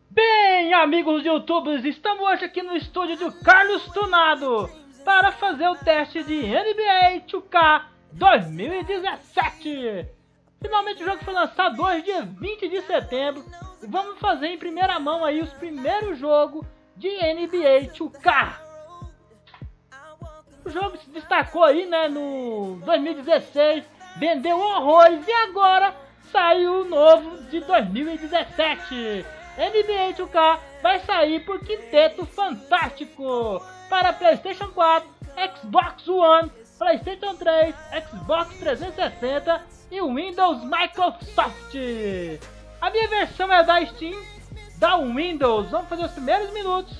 Bem, amigos youtubers, estamos hoje aqui no estúdio do Carlos Tunado para fazer o teste de NBA 2K 2017. Finalmente o jogo foi lançado hoje, dia 20 de setembro, e vamos fazer em primeira mão aí os primeiros jogos de NBA 2K. O jogo se destacou aí, né, no 2016, vendeu horrores e agora saiu o novo de 2017. NBA 2K vai sair por quinteto fantástico para PlayStation 4, Xbox One, PlayStation 3, Xbox 360 e Windows Microsoft. A minha versão é da Steam, da Windows. Vamos fazer os primeiros minutos.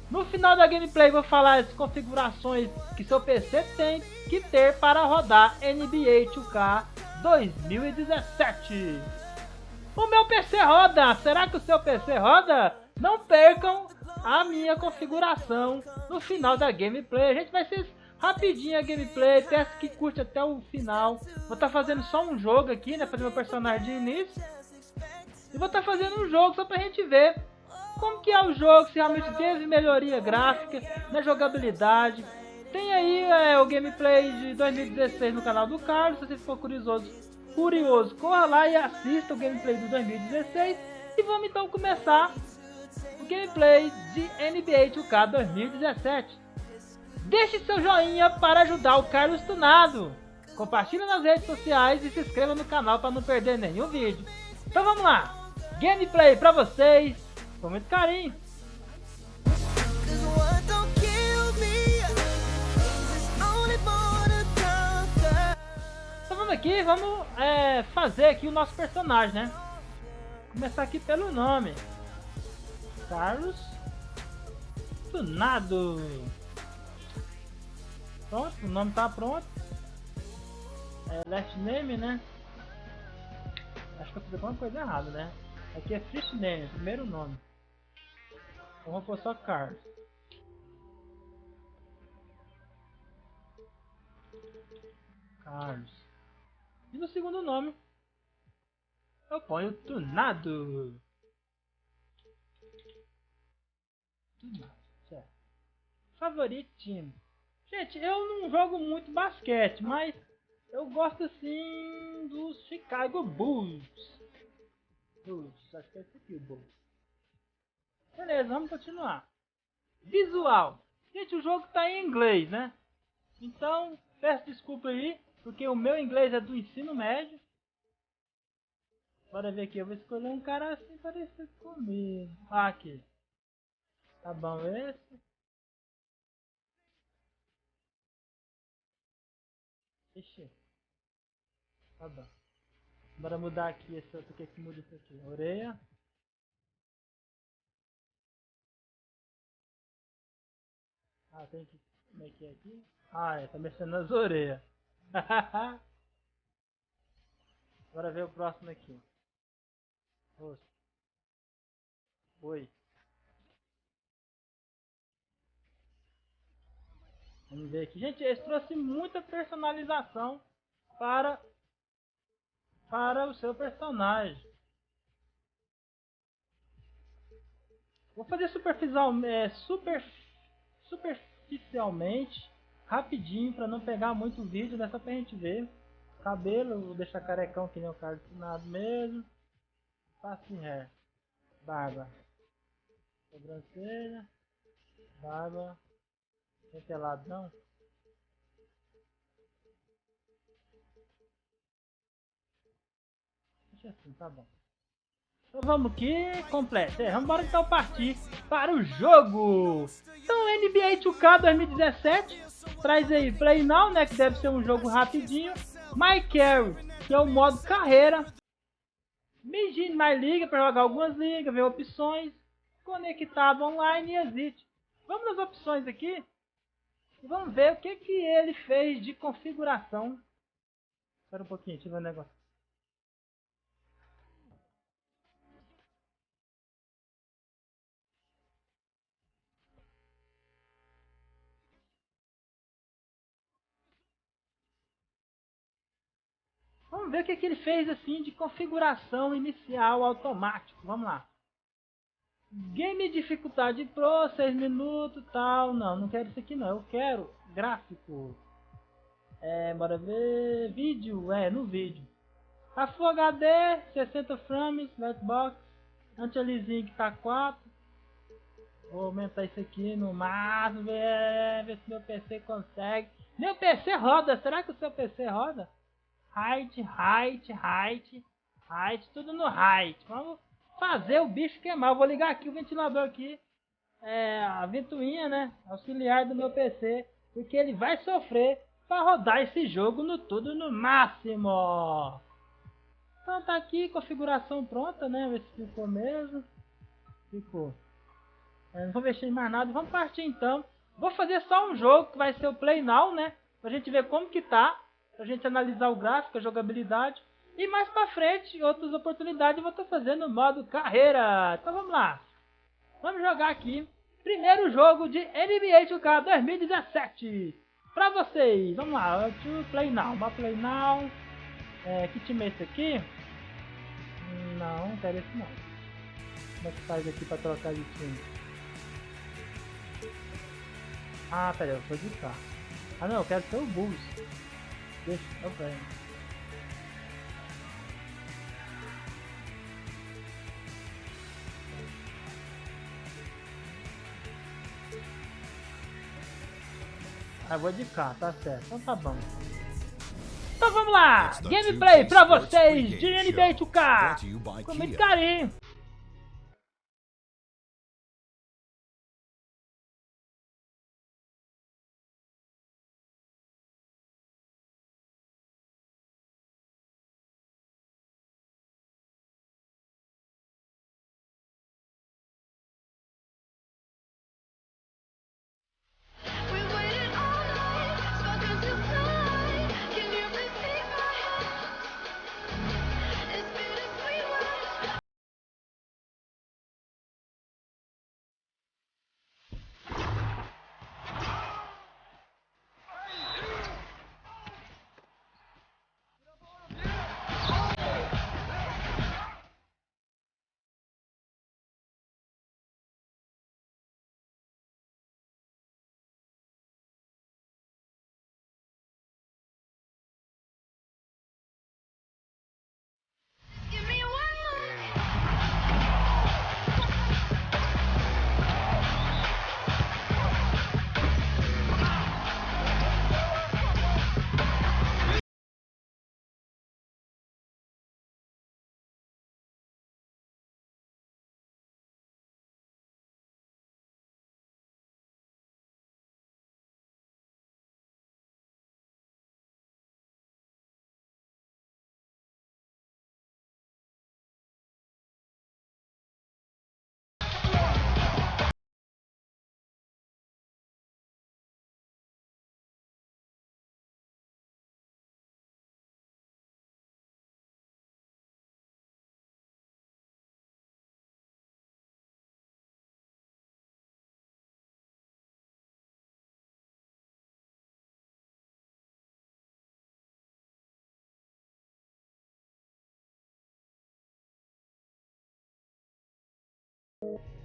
No final da gameplay vou falar as configurações que seu PC tem que ter para rodar NBA 2K 2017. O meu PC roda! Será que o seu PC roda? Não percam a minha configuração no final da gameplay. A gente vai ser rapidinho a gameplay, peço que curte até o final. Vou estar fazendo só um jogo aqui, né? Fazer meu personagem de início. E vou estar fazendo um jogo só pra gente ver como que é o jogo, se realmente teve melhoria gráfica na jogabilidade. Tem aí o gameplay de 2016 no canal do Carlos, se você for curioso, corra lá e assista o gameplay de 2016 e vamos então começar o gameplay de NBA 2K 2017. Deixe seu joinha para ajudar o Carlos Tunado, compartilhe nas redes sociais e se inscreva no canal para não perder nenhum vídeo. Então vamos lá, gameplay para vocês, com muito carinho. Aqui vamos fazer aqui o nosso personagem, né? Começar aqui pelo nome, Carlos Tunado. Pronto, o nome tá pronto. Last name, né? Acho que eu fiz alguma coisa errada, né? Aqui é first name, primeiro nome. Então vou pôr só Carlos. E no segundo nome eu ponho Tunado. Certo. Favorito time. Gente, eu não jogo muito basquete, mas eu gosto assim dos Chicago Bulls. Acho que é esse aqui o Bulls. Beleza, vamos continuar. Visual. Gente, o jogo tá em inglês, né? Então, peço desculpa aí, porque o meu inglês é do ensino médio. Bora ver aqui, eu vou escolher um cara assim parecido comigo. Ah, aqui. Tá bom esse. Ixi. Tá bom. Bora mudar aqui esse outro, que muda isso aqui. Orelha. Ah, tem que... Como é que é aqui? Ah, tá mexendo nas orelhas. Bora ver o próximo aqui. Rosto. Oi. Vamos ver aqui. Gente, eles trouxeram muita personalização para o seu personagem. Vou fazer superficialmente, rapidinho, para não pegar muito vídeo, né? Só pra gente ver. Cabelo, vou deixar carecão que nem o Carlos Tunado mesmo. Face hair. Barba. Sobrancelha. Barba. Tem pelado não? Deixa assim, tá bom. Então vamos aqui, completo. Vamos embora então partir para o jogo. Então NBA 2K 2017 traz aí Play Now, né, que deve ser um jogo rapidinho. My Carry, que é o modo carreira. Begin My Liga para jogar algumas ligas, ver opções. Conectado online e exit. Vamos nas opções aqui e vamos ver o que ele fez de configuração. Espera um pouquinho, deixa eu ver o negócio. Vamos ver o que ele fez assim de configuração inicial automático. Vamos lá. Game dificuldade Pro, 6 minutos, tal. Não quero isso aqui não. Eu quero gráfico. Bora ver. Vídeo, no vídeo. A Full HD, 60 frames, Lightbox. Anti-aliasing que tá 4. Vou aumentar isso aqui no máximo. Ver se meu PC consegue. Meu PC roda. Será que o seu PC roda? Height, tudo no height. Vamos fazer o bicho queimar. Eu vou ligar aqui o ventilador aqui, a ventoinha, né, auxiliar do meu PC, porque ele vai sofrer para rodar esse jogo no tudo no máximo. Então tá aqui, configuração pronta, né, ver se ficou mesmo. Ficou. Não vou mexer em mais nada, vamos partir então. Vou fazer só um jogo que vai ser o Play Now, né, pra gente ver como que tá. Pra gente analisar o gráfico, a jogabilidade. E mais pra frente, outras oportunidades eu vou estar fazendo modo carreira. Então vamos lá. Vamos jogar aqui. Primeiro jogo de NBA 2K 2017. Pra vocês. Vamos lá. Play Now. Play Now. Que time é esse aqui? Não quero esse não. Como é que faz aqui pra trocar de time? Ah, pera aí, eu vou de cá. Ah não, eu quero ser o Bulls. Deixa, ok. Vou de cá, tá certo. Então tá bom. Então vamos lá! Gameplay pra vocês de NBA 2K! Com muito carinho!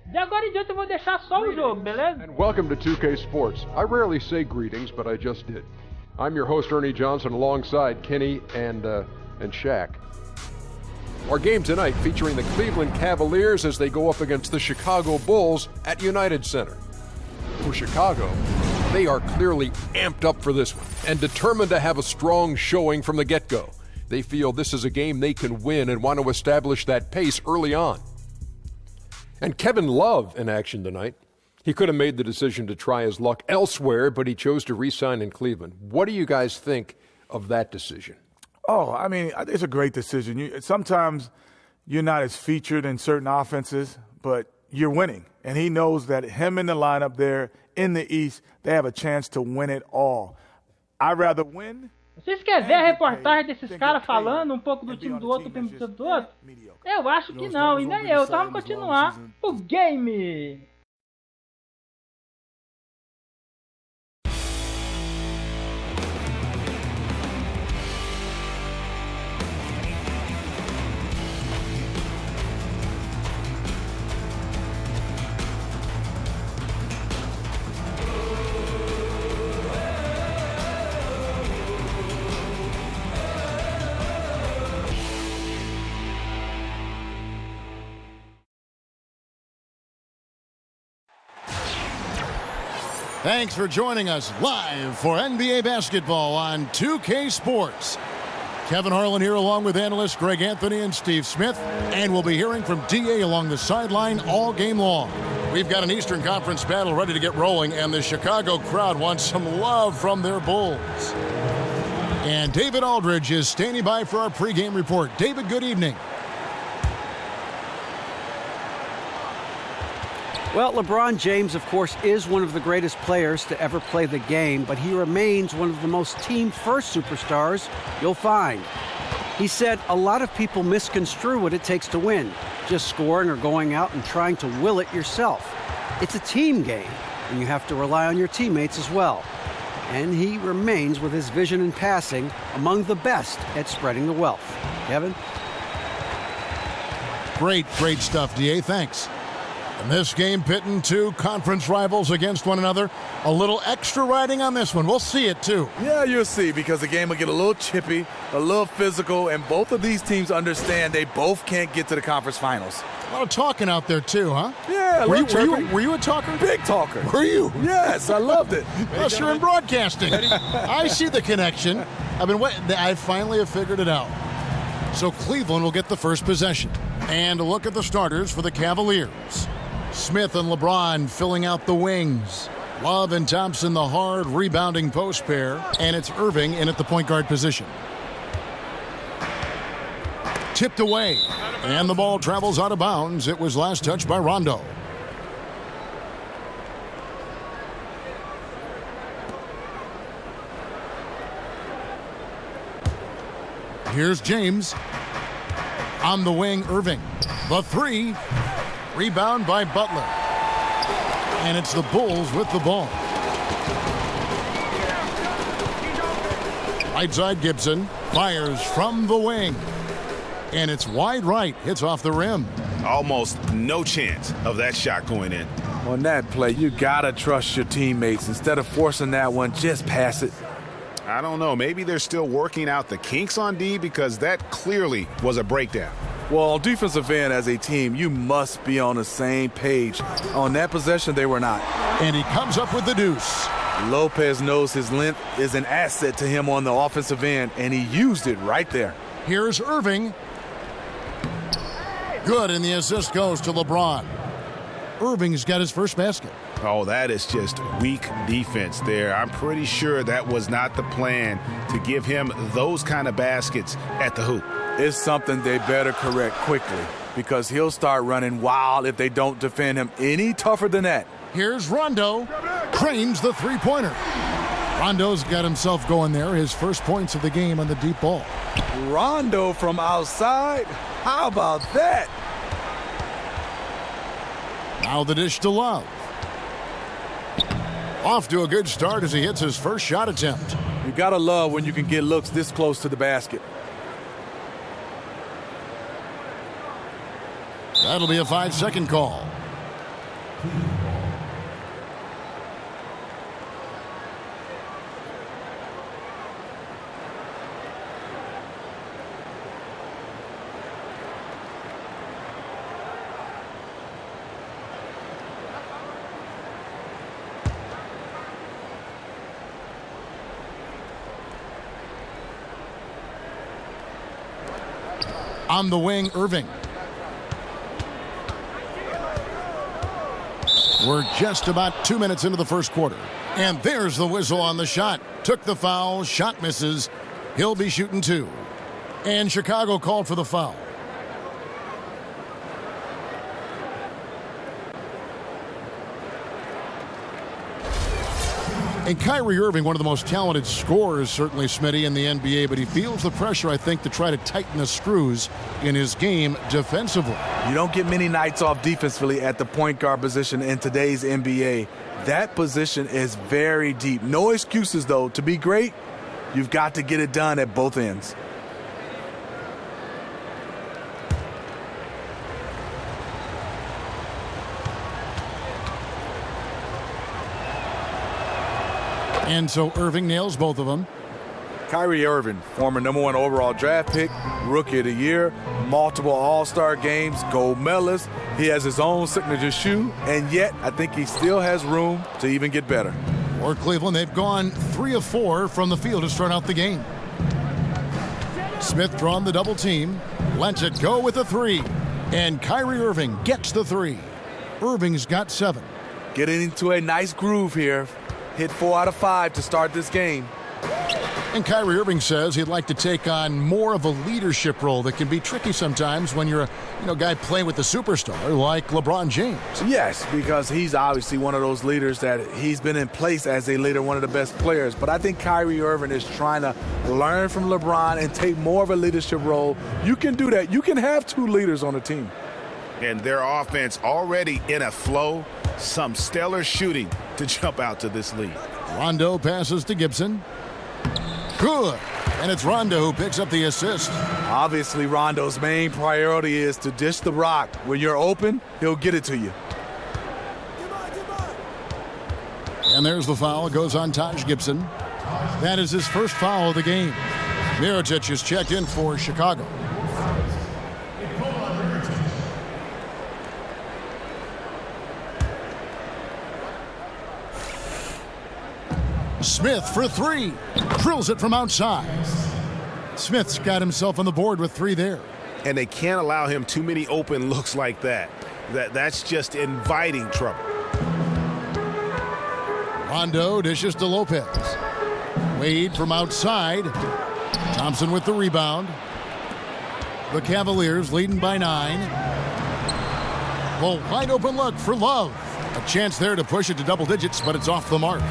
De agora em diante eu vou deixar só o jogo, beleza? And welcome to 2K Sports. I rarely say greetings, but I just did. I'm your host Ernie Johnson alongside Kenny and Shaq. Our game tonight featuring the Cleveland Cavaliers as they go up against the Chicago Bulls at United Center. For Chicago, they are clearly amped up for this one and determined to have a strong showing from the get-go. They feel this is a game they can win and want to establish that pace early on. And Kevin Love in action tonight. He could have made the decision to try his luck elsewhere, but he chose to re-sign in Cleveland. What do you guys think of that decision? Oh, I mean, it's a great decision. Sometimes you're not as featured in certain offenses, but you're winning. And he knows that him in the lineup there in the East, they have a chance to win it all. I'd rather win. Vocês querem ver a reportagem desses caras falando um pouco do time do outro, do time do outro? Eu acho que não, e nem eu. Então vamos continuar o game. Thanks for joining us live for NBA basketball on 2K Sports. Kevin Harlan here along with analysts Greg Anthony and Steve Smith. And we'll be hearing from DA along the sideline all game long. We've got an Eastern Conference battle ready to get rolling, and the Chicago crowd wants some love from their Bulls. And David Aldridge is standing by for our pregame report. David, good evening. Well, LeBron James, of course, is one of the greatest players to ever play the game, but he remains one of the most team-first superstars you'll find. He said a lot of people misconstrue what it takes to win, just scoring or going out and trying to will it yourself. It's a team game, and you have to rely on your teammates as well. And he remains, with his vision and passing, among the best at spreading the wealth. Kevin? Great stuff, DA. Thanks. In this game, pitting two conference rivals against one another. A little extra riding on this one. We'll see it, too. Yeah, you'll see, because the game will get a little chippy, a little physical, and both of these teams understand they both can't get to the conference finals. A lot of talking out there, too, huh? Yeah, were you a talker? Big talker. Were you? Yes, I loved it. Plus, you're in broadcasting. I see the connection. I finally have figured it out. So Cleveland will get the first possession. And a look at the starters for the Cavaliers. Smith and LeBron filling out the wings. Love and Thompson, the hard rebounding post pair. And it's Irving in at the point guard position. Tipped away. And the ball travels out of bounds. It was last touched by Rondo. Here's James. On the wing, Irving. The three. Rebound by Butler. And it's the Bulls with the ball. Right side, Gibson fires from the wing. And it's wide right. Hits off the rim. Almost no chance of that shot going in. On that play, you gotta trust your teammates. Instead of forcing that one, just pass it. I don't know. Maybe they're still working out the kinks on D, because that clearly was a breakdown. Well, on defensive end, as a team, you must be on the same page. On that possession, they were not. And he comes up with the deuce. Lopez knows his length is an asset to him on the offensive end, and he used it right there. Here's Irving. Good, and the assist goes to LeBron. Irving's got his first basket. Oh, that is just weak defense there. I'm pretty sure that was not the plan, to give him those kind of baskets at the hoop. It's something they better correct quickly, because he'll start running wild if they don't defend him any tougher than that. Here's Rondo. Cranes the three-pointer. Rondo's got himself going there. His first points of the game on the deep ball. Rondo from outside? How about that? Now the dish to Love. Off to a good start as he hits his first shot attempt. You gotta love when you can get looks this close to the basket. That'll be a 5-second call. On the wing, Irving. We're just about 2 minutes into the first quarter. And there's the whistle on the shot. Took the foul. Shot misses. He'll be shooting two. And Chicago called for the foul. And Kyrie Irving, one of the most talented scorers, certainly, Smitty, in the NBA, but he feels the pressure, I think, to try to tighten the screws in his game defensively. You don't get many nights off defensively at the point guard position in today's NBA. That position is very deep. No excuses, though. To be great, you've got to get it done at both ends. And so Irving nails both of them. Kyrie Irving, former #1 overall draft pick, rookie of the year, multiple all-star games, gold medalist. He has his own signature shoe, and yet I think he still has room to even get better. For Cleveland, they've gone 3 of 4 from the field to start out the game. Smith drawn the double team, lets it go with a 3, and Kyrie Irving gets the 3. Irving's got 7. Getting into a nice groove here. Hit 4 out of 5 to start this game. And Kyrie Irving says he'd like to take on more of a leadership role that can be tricky sometimes when you're a guy playing with a superstar like LeBron James. Yes, because he's obviously one of those leaders that he's been in place as a leader, one of the best players. But I think Kyrie Irving is trying to learn from LeBron and take more of a leadership role. You can do that. You can have 2 leaders on a team. And their offense already in a flow. Some stellar shooting to jump out to this lead. Rondo passes to Gibson. Good. And it's Rondo who picks up the assist. Obviously, Rondo's main priority is to dish the rock. When you're open, he'll get it to you. And there's the foul. It goes on Taj Gibson. That is his first foul of the game. Mirotic is checked in for Chicago. Smith for 3. Drills it from outside. Smith's got himself on the board with 3 there. And they can't allow him too many open looks like that. That's just inviting trouble. Rondo dishes to Lopez. Wade from outside. Thompson with the rebound. The Cavaliers leading by 9. Well, wide open look for Love. A chance there to push it to double digits, but it's off the mark.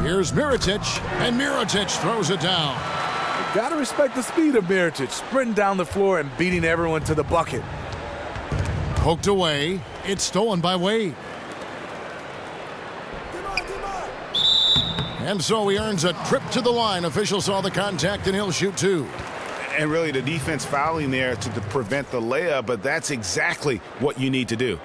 Here's Mirotic, and Mirotic throws it down. You gotta respect the speed of Mirotic, sprinting down the floor and beating everyone to the bucket. Poked away. It's stolen by Wade. And so he earns a trip to the line. Officials saw the contact, and he'll shoot 2. And really the defense fouling there to prevent the layup, but that's exactly what you need to do.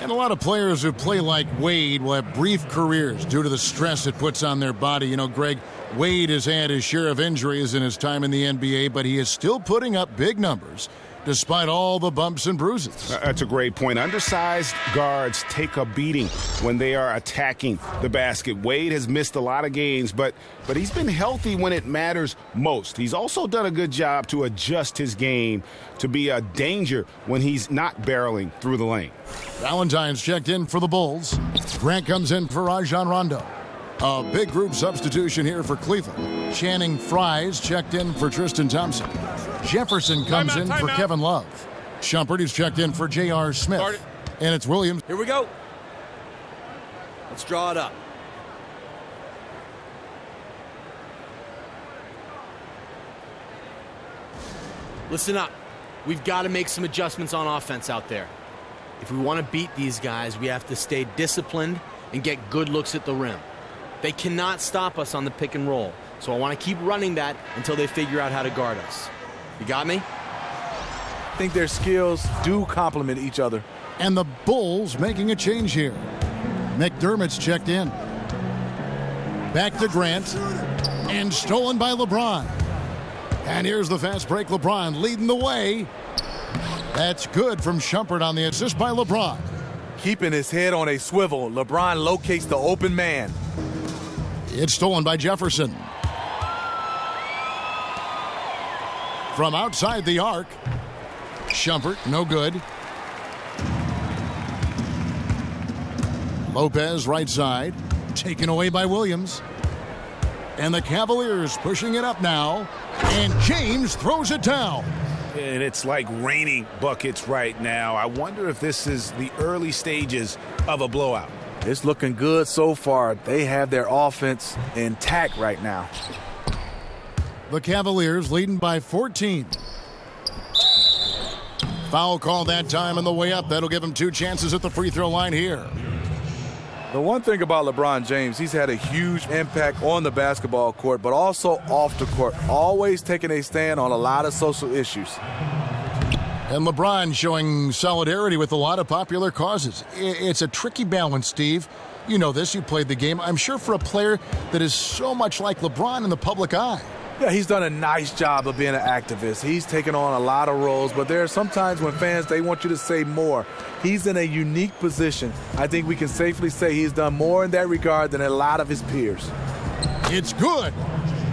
And a lot of players who play like Wade will have brief careers due to the stress it puts on their body. You know, Greg, Wade has had his share of injuries in his time in the NBA, but he is still putting up big numbers despite all the bumps and bruises. That's a great point. Undersized guards take a beating when they are attacking the basket. Wade has missed a lot of games, but he's been healthy when it matters most. He's also done a good job to adjust his game to be a danger when he's not barreling through the lane. Valentine's checked in for the Bulls. Grant comes in for Rajon Rondo. A big group substitution here for Cleveland. Channing Frye's checked in for Tristan Thompson. Jefferson comes in for Kevin Love. Shumpert is checked in for J.R. Smith. And it's Williams. Here we go. Let's draw it up. Listen up. We've got to make some adjustments on offense out there. If we want to beat these guys, we have to stay disciplined and get good looks at the rim. They cannot stop us on the pick and roll, so I want to keep running that until they figure out how to guard us. You got me? I think their skills do complement each other. And the Bulls making a change here. McDermott's checked in. Back to Grant. And stolen by LeBron. And here's the fast break. LeBron leading the way. That's good from Shumpert on the assist by LeBron. Keeping his head on a swivel, LeBron locates the open man. It's stolen by Jefferson. From outside the arc. Shumpert, no good. Lopez, right side. Taken away by Williams. And the Cavaliers pushing it up now. And James throws it down. And it's like raining buckets right now. I wonder if this is the early stages of a blowout. It's looking good so far. They have their offense intact right now. The Cavaliers leading by 14. Foul call that time on the way up. That'll give him 2 chances at the free throw line here. The one thing about LeBron James, he's had a huge impact on the basketball court, but also off the court, always taking a stand on a lot of social issues. And LeBron showing solidarity with a lot of popular causes. It's a tricky balance, Steve. You know this, you played the game. I'm sure for a player that is so much like LeBron in the public eye. Yeah, he's done a nice job of being an activist. He's taken on a lot of roles, but there are some times when fans, they want you to say more. He's in a unique position. I think we can safely say he's done more in that regard than a lot of his peers. It's good.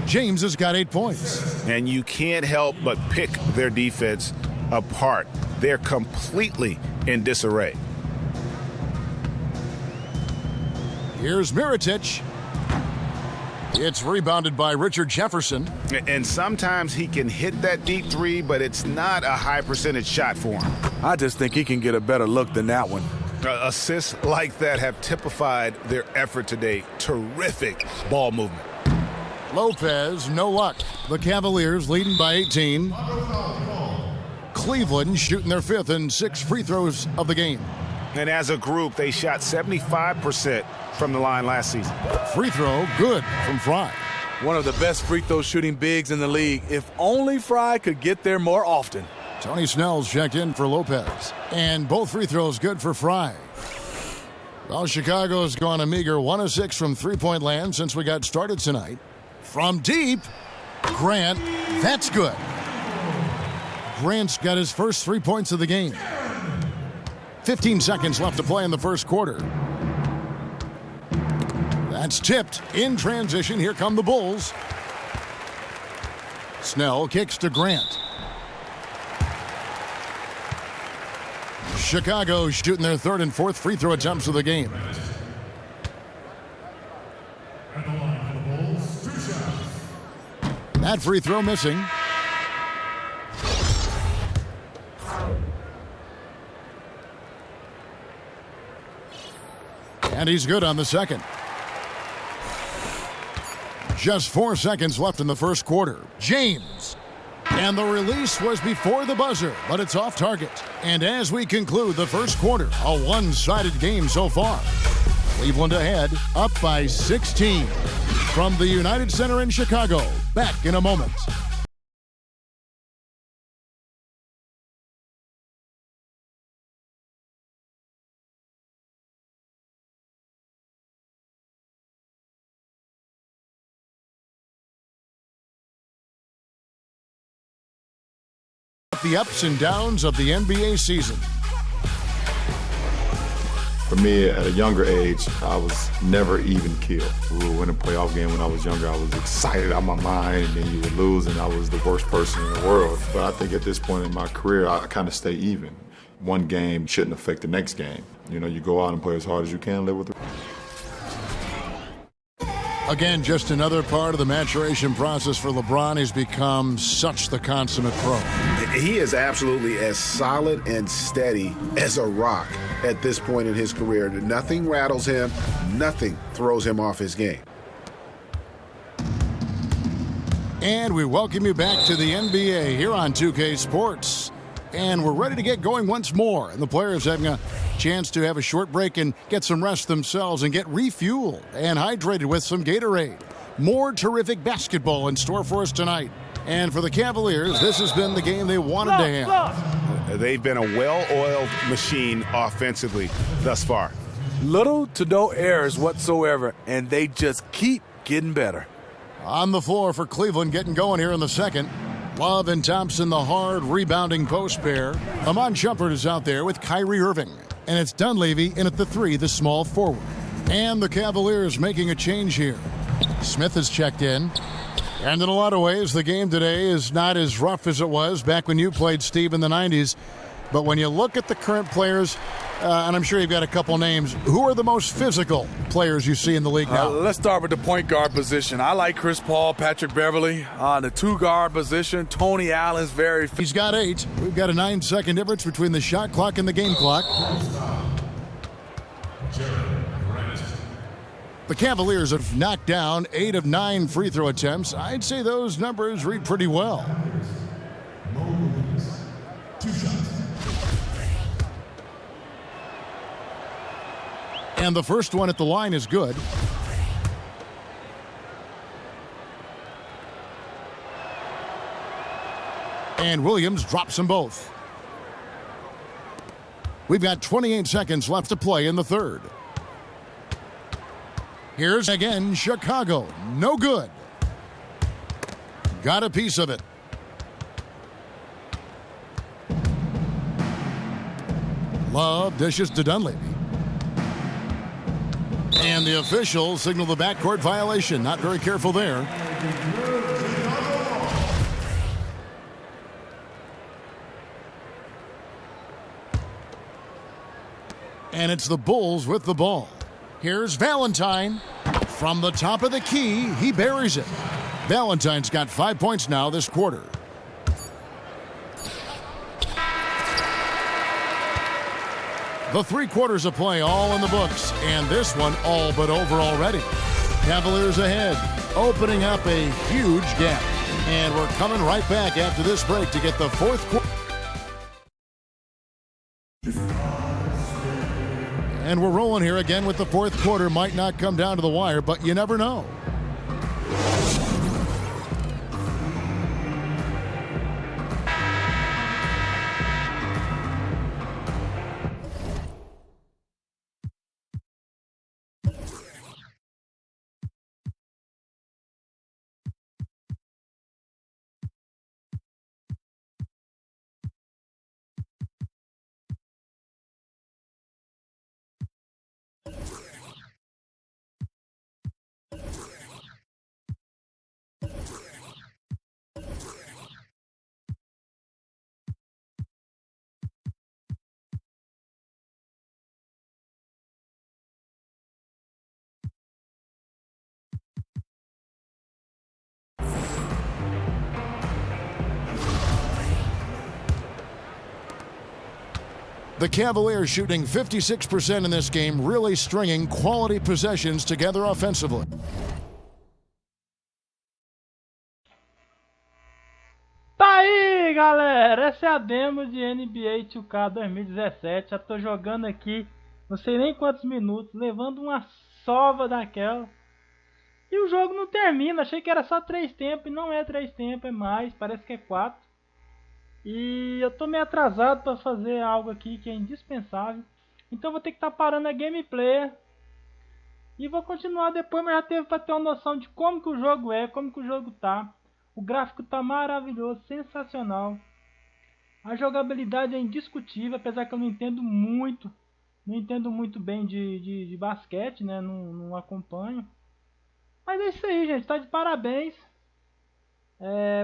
James has got 8 points. And you can't help but pick their defense apart. They're completely in disarray. Here's Mirotic. It's rebounded by Richard Jefferson. And sometimes he can hit that deep three, but it's not a high percentage shot for him. I just think he can get a better look than that one. Assists like that have typified their effort today. Terrific ball movement. Lopez, no luck. The Cavaliers leading by 18. Cleveland shooting their 5th and 6 free throws of the game. And as a group, they shot 75% from the line last season. Free throw, good from Fry. One of the best free throw shooting bigs in the league. If only Fry could get there more often. Tony Snell's checked in for Lopez. And both free throws good for Fry. Well, Chicago's gone a meager 1 of 6 from three-point land since we got started tonight. From deep, Grant, that's good. Grant's got his first 3 points of the game. 15 seconds left to play in the first quarter. That's tipped in transition. Here come the Bulls. Snell kicks to Grant. Chicago shooting their 3rd and 4th free throw attempts of the game. That free throw missing. And he's good on the second. Just 4 seconds left in the first quarter. James. And the release was before the buzzer, but it's off target. And as we conclude the first quarter, a one-sided game so far. Cleveland ahead, up by 16. From the United Center in Chicago, back in a moment. The ups and downs of the NBA season. For me, at a younger age, I was never even killed. We would win a playoff game when I was younger. I was excited out of my mind, and then you would lose, and I was the worst person in the world. But I think at this point in my career, I kind of stay even. One game shouldn't affect the next game. You know, you go out and play as hard as you can, live with it. Again, just another part of the maturation process for LeBron. He's become such the consummate pro. He is absolutely as solid and steady as a rock at this point in his career. Nothing rattles him. Nothing throws him off his game. And we welcome you back to the NBA here on 2K Sports. And we're ready to get going once more. And the players having a chance to have a short break and get some rest themselves and get refueled and hydrated with some Gatorade. More terrific basketball in store for us tonight. And for the Cavaliers, this has been the game they wanted to have. They've been a well-oiled machine offensively thus far. Little to no errors whatsoever, and they just keep getting better. On the floor for Cleveland, getting going here in the second. Love and Thompson, the hard rebounding post pair. Amon Shumpert is out there with Kyrie Irving. And it's Dunleavy in at the 3, the small forward. And the Cavaliers making a change here. Smith has checked in. And in a lot of ways, the game today is not as rough as it was back when you played, Steve, in the 90s. But when you look at the current players, and I'm sure you've got a couple names, who are the most physical players you see in the league now? Let's start with the point guard position. I like Chris Paul, Patrick Beverly. The 2-guard position, Tony Allen's very... He's got 8. We've got a 9-second difference between the shot clock and the game clock. The Cavaliers have knocked down 8 of 9 free throw attempts. I'd say those numbers read pretty well. And the first one at the line is good. And Williams drops them both. We've got 28 seconds left to play in the third. Here's again Chicago. No good. Got a piece of it. Love dishes to Dunleavy. And the officials signal the backcourt violation. Not very careful there. And it's the Bulls with the ball. Here's Valentine. From the top of the key, he buries it. Valentine's got 5 points now this quarter. The 3 quarters of play all in the books, and this one all but over already. Cavaliers ahead, opening up a huge gap. And we're coming right back after this break to get the fourth quarter. And we're rolling here again with the fourth quarter. Might not come down to the wire, but you never know. The Cavaliers shooting 56% in this game, really stringing quality possessions together offensively. Tá aí, galera! Essa é a demo de NBA 2K 2017. Já tô jogando aqui, não sei nem quantos minutos, levando uma sova daquela. E o jogo não termina. Achei que era só 3 tempos, e não é 3 tempos, é mais, parece que é 4. E eu tô meio atrasado para fazer algo aqui que é indispensável. Então vou ter que estar parando a gameplay. E vou continuar depois, mas já teve para ter uma noção de como que o jogo é, como que o jogo tá. O gráfico tá maravilhoso, sensacional. A jogabilidade é indiscutível, apesar que eu não entendo muito bem de basquete, né? Não acompanho. Mas é isso aí, gente, tá de parabéns.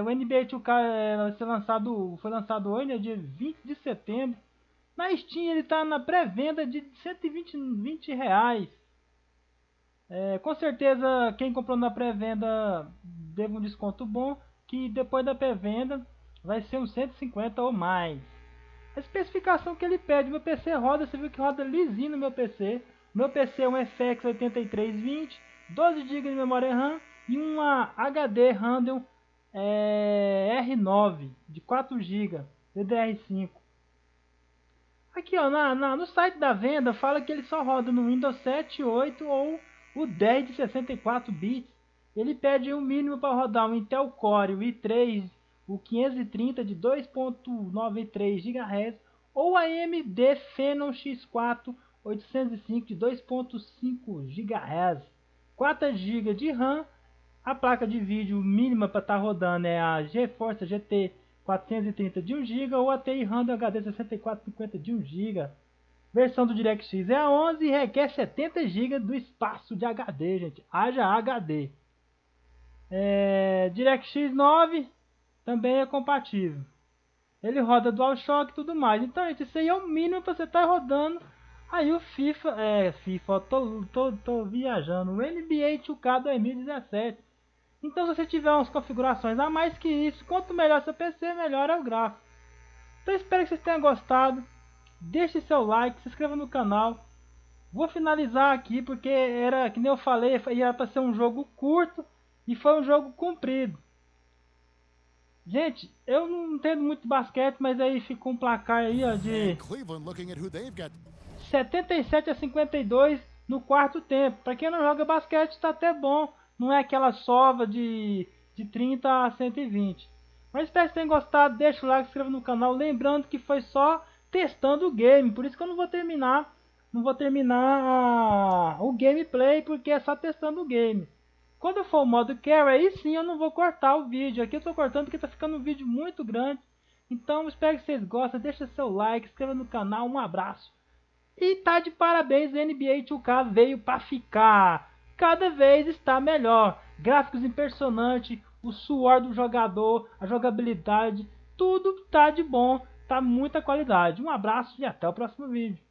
O NBA 2K foi lançado hoje, né, dia 20 de setembro. Na Steam ele está na pré-venda de R$120. Com certeza quem comprou na pré-venda teve um desconto bom, que depois da pré-venda vai ser uns 150 ou mais. A especificação que ele pede, meu PC roda, você viu que roda lisinho no meu PC. Meu PC é um FX 8320, 12 GB de memória RAM e uma HD Radeon R9 de 4 GB DDR5. Aqui ó, no site da venda fala que ele só roda no Windows 7, 8 ou o 10 de 64 bits. Ele pede o mínimo para rodar um Intel Core, o i3, o 530 de 2.93 GHz ou a AMD Phenom X4 805 de 2.5 GHz, 4 GB de RAM. A placa de vídeo mínima para estar rodando é a GeForce GT 430 de 1 GB ou a TI Random HD 6450 de 1 GB. Versão do DirectX é a 11 e requer 70 GB do espaço de HD, gente. Haja HD. DirectX 9 também é compatível. Ele roda DualShock e tudo mais. Então, gente, isso aí é o mínimo para você estar rodando. Aí o FIFA, tô viajando. O NBA 2K 2017. Então se você tiver umas configurações a mais que isso, quanto melhor seu PC, melhor é o gráfico. Então espero que vocês tenham gostado. Deixe seu like, se inscreva no canal. Vou finalizar aqui porque era, que nem eu falei, ia para ser um jogo curto e foi um jogo comprido. Gente, eu não entendo muito basquete, mas aí ficou um placar aí ó, de 77-52 no quarto tempo. Para quem não joga basquete está até bom. Não é aquela sova de 30 a 120. Mas espero que tenham gostado. Deixa o like, se inscreva no canal. Lembrando que foi só testando o game. Por isso que eu não vou terminar não vou terminar o gameplay porque é só testando o game. Quando for o modo carry, aí sim eu não vou cortar o vídeo. Aqui eu tô cortando porque tá ficando um vídeo muito grande. Então espero que vocês gostem, deixa seu like, inscreva no canal, um abraço. E tá de parabéns, o NBA 2K veio pra ficar. Cada vez está melhor. Gráficos impressionantes, o suor do jogador, a jogabilidade, tudo tá de bom, tá muita qualidade. Um abraço e até o próximo vídeo.